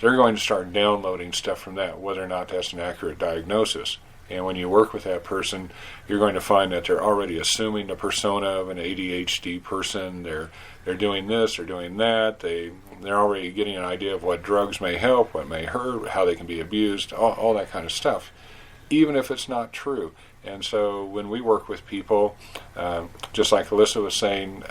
they're going to start downloading stuff from that, whether or not that's an accurate diagnosis. And when you work with that person, you're going to find that they're already assuming the persona of an ADHD person. They're doing this, they're doing that. They're already getting an idea of what drugs may help, what may hurt, how they can be abused, all that kind of stuff, even if it's not true. And so when we work with people, just like Alisa was saying,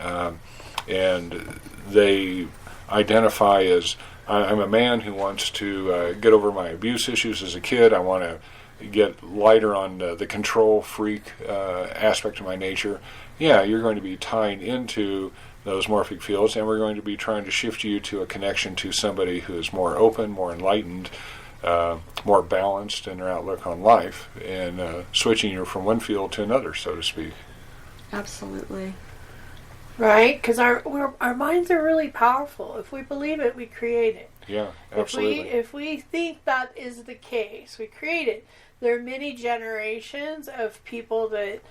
and they identify as, I'm a man who wants to get over my abuse issues as a kid. I want to get lighter on the control freak aspect of my nature. Yeah, you're going to be tying into those morphic fields, and we're going to be trying to shift you to a connection to somebody who is more open, more enlightened, more balanced in their outlook on life, and switching you from one field to another, so to speak. Absolutely. Right? Because our minds are really powerful. If we believe it, we create it. Yeah, absolutely. If we think that is the case, we create it. There are many generations of people that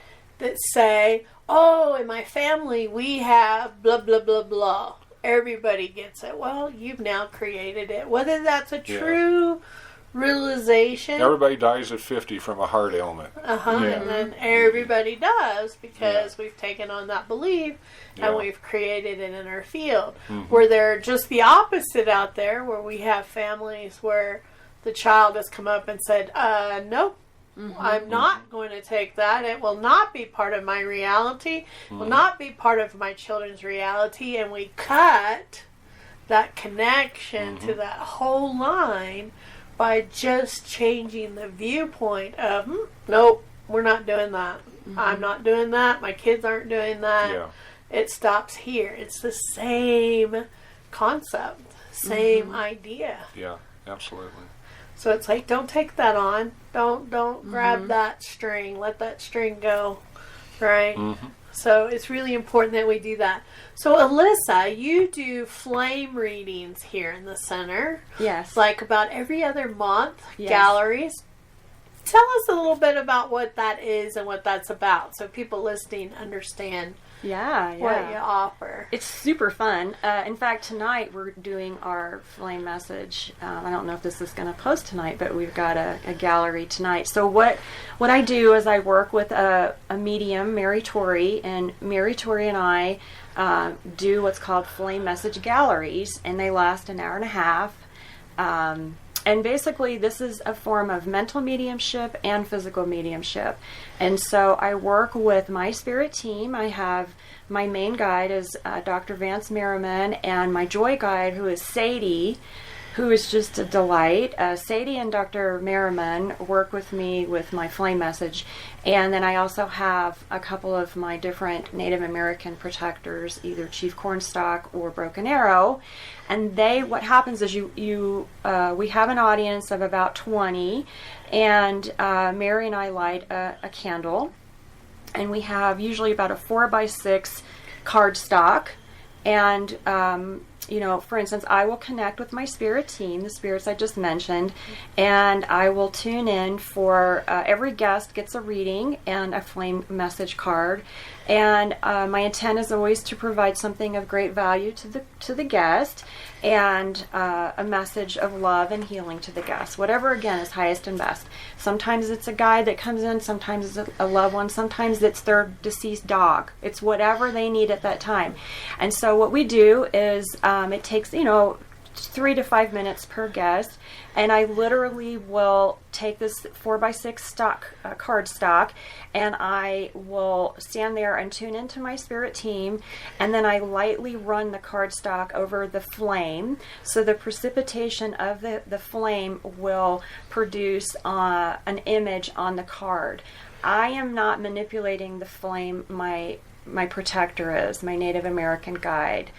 say, oh, in my family we have blah, blah, blah, blah. Everybody gets it. Well, you've now created it. Whether that's a true realization. Everybody dies at 50 from a heart ailment. And then everybody does because we've taken on that belief and we've created it in our field. Where they're just the opposite out there, where we have families where the child has come up and said, nope, I'm not going to take that. It will not be part of my reality. Will not be part of my children's reality. And we cut that connection to that whole line by just changing the viewpoint of, nope, we're not doing that. I'm not doing that. My kids aren't doing that. Yeah. It stops here. It's the same concept, same idea. Yeah, absolutely. So it's like, don't take that on. Don't grab that string. Let that string go. Right? So it's really important that we do that. So Alisa, you do flame readings here in the center. Yes. Like about every other month, galleries. Tell us a little bit about what that is and what that's about, so people listening understand what you offer. It's super fun. In fact, tonight we're doing our flame message. I don't know if this is going to post tonight, but we've got a gallery tonight. So what I do is I work with a medium, Mary Tori, and Mary Tori and I do what's called flame message galleries, and they last an hour and a half. And basically, this is a form of mental mediumship and physical mediumship. And so I work with my spirit team. I have my main guide is Dr. Vance Merriman, and my joy guide, who is Sadie, who is just a delight. Sadie and Dr. Merriman work with me with my flame message. And then I also have a couple of my different Native American protectors, either Chief Cornstalk or Broken Arrow. And what happens is we have an audience of about 20, and Mary and I light a candle, and we have usually about a 4x6 cardstock. And for instance, I will connect with my spirit team, the spirits I just mentioned, and I will tune in for every guest gets a reading and a flame message card. And my intent is always to provide something of great value to the guest, and a message of love and healing to the guest. Whatever, again, is highest and best. Sometimes it's a guide that comes in, sometimes it's a loved one, sometimes it's their deceased dog. It's whatever they need at that time. And so what we do is it takes 3 to 5 minutes per guest, and I literally will take this 4x6 card stock, and I will stand there and tune into my spirit team, and then I lightly run the card stock over the flame, so the precipitation of the flame will produce an image on the card. I am not manipulating the flame. My protector is my Native American guide.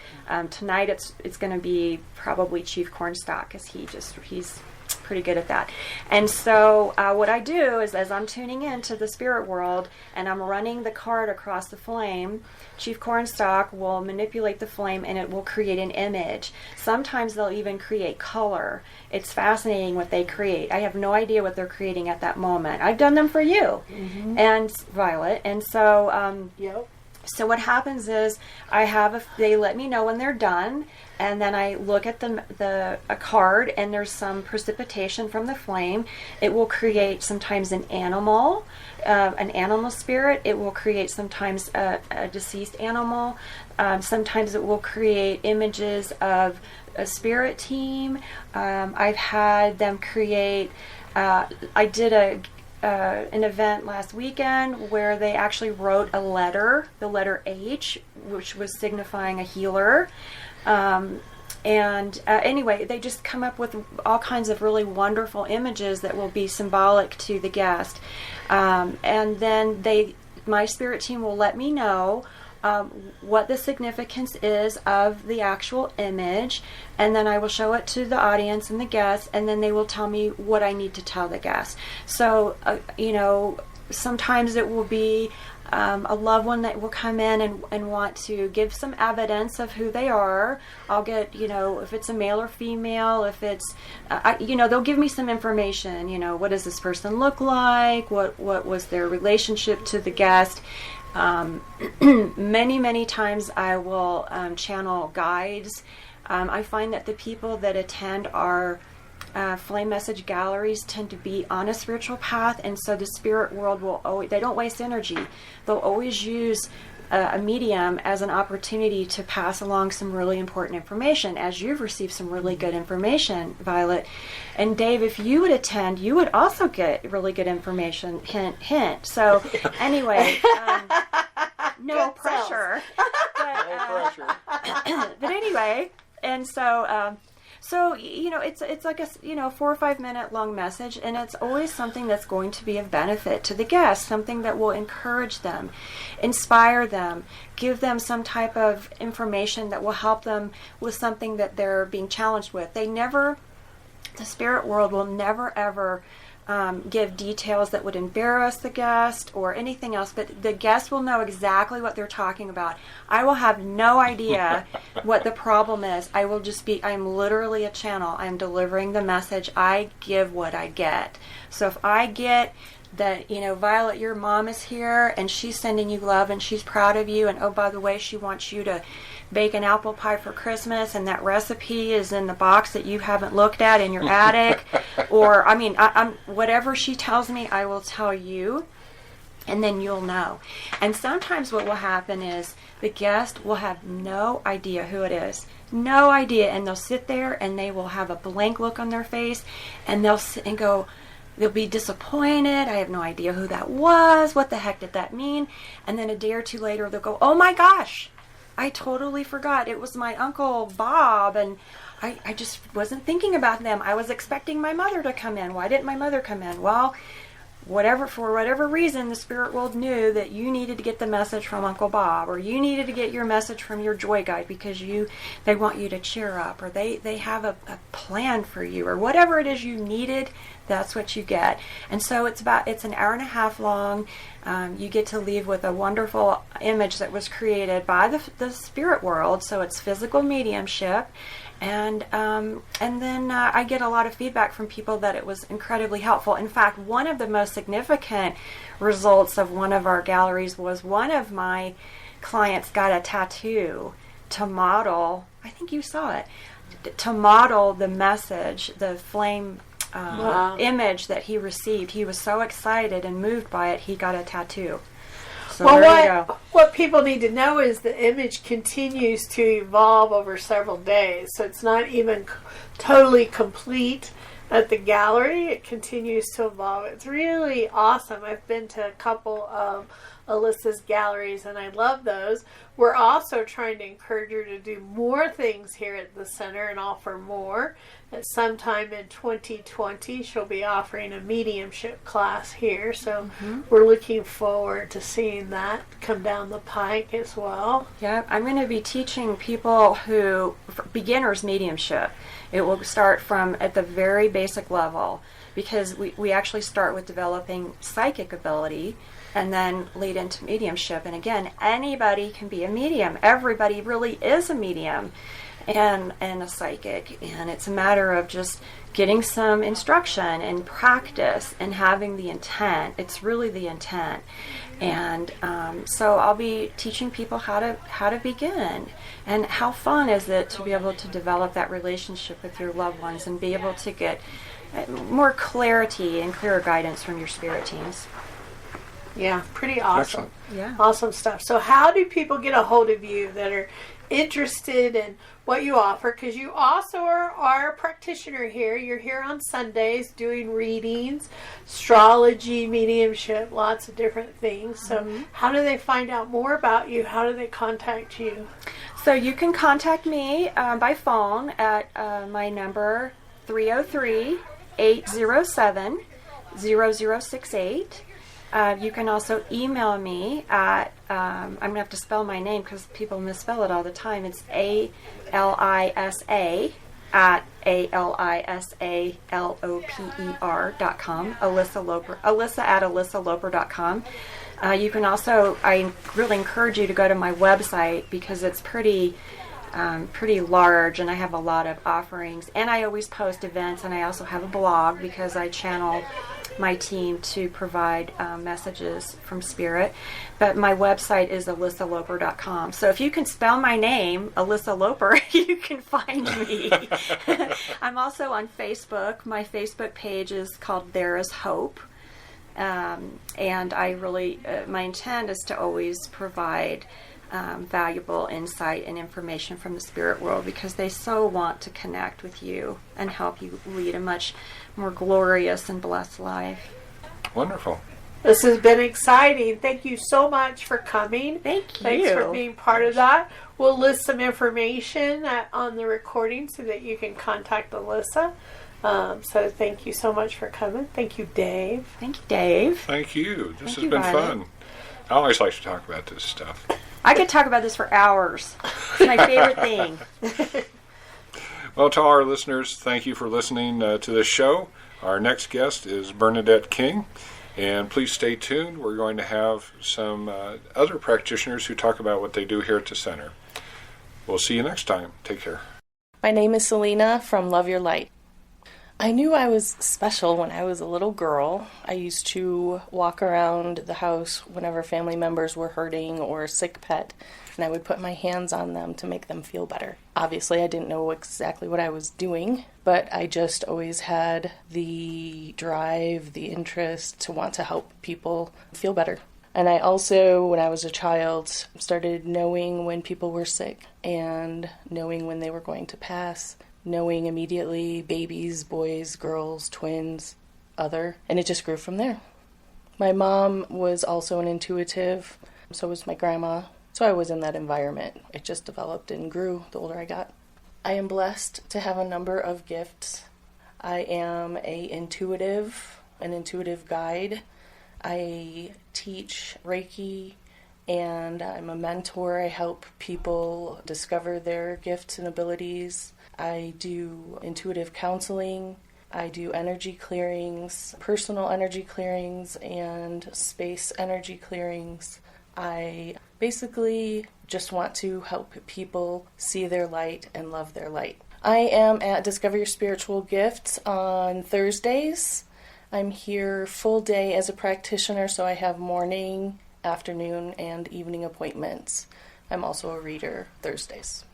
Tonight it's going to be probably Chief Cornstalk, because he's pretty good at that. And so what I do is, as I'm tuning into the spirit world and I'm running the card across the flame, Chief Cornstalk will manipulate the flame and it will create an image. Sometimes they'll even create color. It's fascinating what they create. I have no idea what they're creating at that moment. I've done them for you and Violet. And so so what happens is they let me know when they're done, and then I look at a card, and there's some precipitation from the flame. It will create sometimes an animal spirit. It will create sometimes a deceased animal. Sometimes it will create images of a spirit team. I've had them create. I did an event last weekend where they actually wrote a letter, the letter H, which was signifying a healer. Anyway, they just come up with all kinds of really wonderful images that will be symbolic to the guest. And then my spirit team will let me know what the significance is of the actual image, and then I will show it to the audience and the guests, and then they will tell me what I need to tell the guests. So, sometimes it will be a loved one that will come in and want to give some evidence of who they are. I'll get, if it's a male or female, if it's, they'll give me some information, what does this person look like? What was their relationship to the guest? Many times I will channel guides. I find that the people that attend our flame message galleries tend to be on a spiritual path, and so the spirit world will always, they don't waste energy. They'll always use a medium as an opportunity to pass along some really important information, as you've received some really good information, Violet. And Dave, if you would attend, you would also get really good information. Hint, hint. So anyway, no pressure. No pressure. But anyway, and so it's like a 4 or 5 minute long message, and it's always something that's going to be of benefit to the guests, something that will encourage them, inspire them, give them some type of information that will help them with something that they're being challenged with. The spirit world will never ever give details that would embarrass the guest or anything else, but the guest will know exactly what they're talking about. I will have no idea what the problem is. I'm literally a channel. I'm delivering the message. I give what I get. So if I get that, Violet, your mom is here and she's sending you love and she's proud of you, and oh, by the way, she wants you to bake an apple pie for Christmas, and that recipe is in the box that you haven't looked at in your attic, or I'm whatever she tells me, I will tell you, and then you'll know. And sometimes what will happen is the guest will have no idea who it is, no idea, and they'll sit there and they will have a blank look on their face, and they'll sit and go, they'll be disappointed. I have no idea who that was. What the heck did that mean? And then a day or two later, they'll go, oh my gosh, I totally forgot. It was my Uncle Bob, and I just wasn't thinking about them. I was expecting my mother to come in. Why didn't my mother come in? Well, for whatever reason, the spirit world knew that you needed to get the message from Uncle Bob, or you needed to get your message from your joy guide because they want you to cheer up, or they have a plan for you, or whatever it is you needed. That's what you get. And so it's an hour and a half long. You get to leave with a wonderful image that was created by the spirit world. So it's physical mediumship. And then I get a lot of feedback from people that it was incredibly helpful. In fact, one of the most significant results of one of our galleries was one of my clients got a tattoo to model, I think you saw it, to model the message, the flame image that he received. He was so excited and moved by it, he got a tattoo. So what people need to know is the image continues to evolve over several days. So it's not even totally complete at the gallery. It continues to evolve. It's really awesome. I've been to a couple of Alisa's galleries, and I love those. We're also trying to encourage her to do more things here at the center and offer more. At sometime in 2020, she'll be offering a mediumship class here, so we're looking forward to seeing that come down the pike as well. Yeah, I'm going to be teaching people beginners mediumship. It will start from at the very basic level, because we actually start with developing psychic ability and then lead into mediumship. And again, anybody can be a medium. Everybody really is a medium and a psychic. And it's a matter of just getting some instruction and practice and having the intent. It's really the intent. And so I'll be teaching people how to begin. And how fun is it to be able to develop that relationship with your loved ones and be able to get more clarity and clearer guidance from your spirit teams. Yeah, pretty awesome. Excellent. Yeah. Awesome stuff. So how do people get a hold of you that are interested in what you offer? Because you also are a practitioner here. You're here on Sundays doing readings, astrology, mediumship, lots of different things. So how do they find out more about you? How do they contact you? So you can contact me by phone at my number 303-807-0068. You can also email me at, I'm going to have to spell my name because people misspell it all the time. It's ALISA at ALISALOPER.com, Alisa Loper, Alisa at AlisaLoper.com. You can also, I really encourage you to go to my website because it's pretty large, and I have a lot of offerings, and I always post events, and I also have a blog because I channel my team to provide messages from Spirit. But my website is alisaloper.com. So if you can spell my name, Alisa Loper, you can find me. I'm also on Facebook. My Facebook page is called There Is Hope. And I really, my intent is to always provide valuable insight and information from the spirit world because they so want to connect with you and help you lead a much more glorious and blessed life. Wonderful. This has been exciting. Thank you so much for coming. Thank you. Thanks for being part of that. We'll list some information on the recording so that you can contact Alisa. So thank you so much for coming. Thank you, Dave. Thank you, Dave. Thank you. This Thank has you, been Violet. fun. I always like to talk about this stuff. I could talk about this for hours. It's my favorite thing. Well, to all our listeners, thank you for listening to this show. Our next guest is Bernadette King, and please stay tuned. We're going to have some other practitioners who talk about what they do here at the center. We'll see you next time. Take care. My name is Selena from Love Your Light. I knew I was special when I was a little girl. I used to walk around the house whenever family members were hurting or a sick pet, and I would put my hands on them to make them feel better. Obviously, I didn't know exactly what I was doing, but I just always had the drive, the interest to want to help people feel better. And I also, when I was a child, started knowing when people were sick and knowing when they were going to pass, knowing immediately babies, boys, girls, twins, other, and it just grew from there. My mom was also an intuitive, so was my grandma, so I was in that environment. It just developed and grew the older I got. I am blessed to have a number of gifts. I am an intuitive guide. I teach Reiki, and I'm a mentor. I help people discover their gifts and abilities. I do intuitive counseling. I do energy clearings, personal energy clearings, and space energy clearings. I basically just want to help people see their light and love their light. I am at Discover Your Spiritual Gifts on Thursdays. I'm here full day as a practitioner, so I have morning, afternoon, and evening appointments. I'm also a reader Thursdays.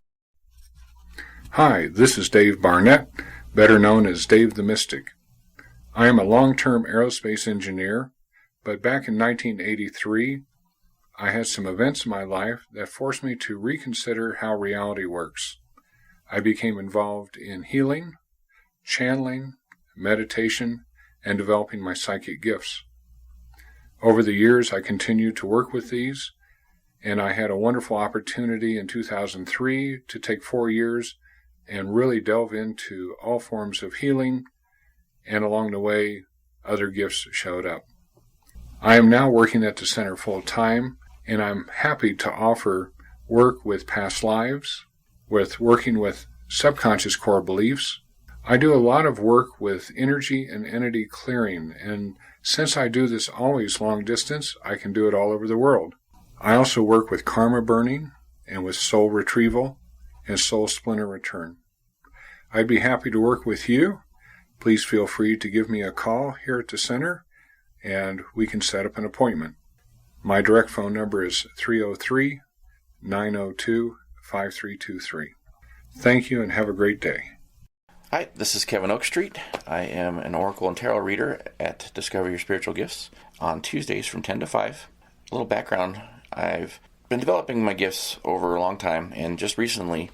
Hi, this is Dave Barnett, better known as Dave the Mystic. I am a long-term aerospace engineer, but back in 1983, I had some events in my life that forced me to reconsider how reality works. I became involved in healing, channeling, meditation, and developing my psychic gifts. Over the years, I continued to work with these, and I had a wonderful opportunity in 2003 to take 4 years and really delve into all forms of healing, and along the way, other gifts showed up. I am now working at the center full time, and I'm happy to offer work with past lives, with working with subconscious core beliefs. I do a lot of work with energy and entity clearing, and since I do this always long distance, I can do it all over the world. I also work with karma burning and with soul retrieval and soul splinter return. I'd be happy to work with you. Please feel free to give me a call here at the center, and we can set up an appointment. My direct phone number is 303-902-5323. Thank you and have a great day. Hi, this is Kevin Oakstreet. I am an Oracle and Tarot reader at Discover Your Spiritual Gifts on Tuesdays from 10 to 5. A little background, I've been developing my gifts over a long time, and just recently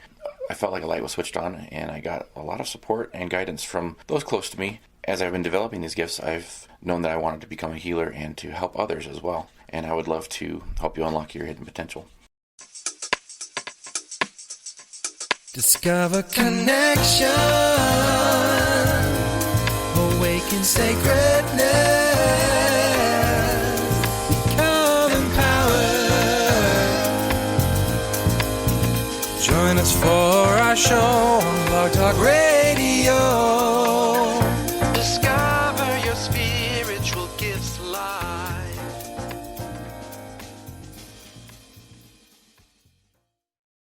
I felt like a light was switched on, and I got a lot of support and guidance from those close to me. As I've been developing these gifts, I've known that I wanted to become a healer and to help others as well, and I would love to help you unlock your hidden potential. Discover connection, awaken sacredness. Join us for our show on Blog Talk Radio.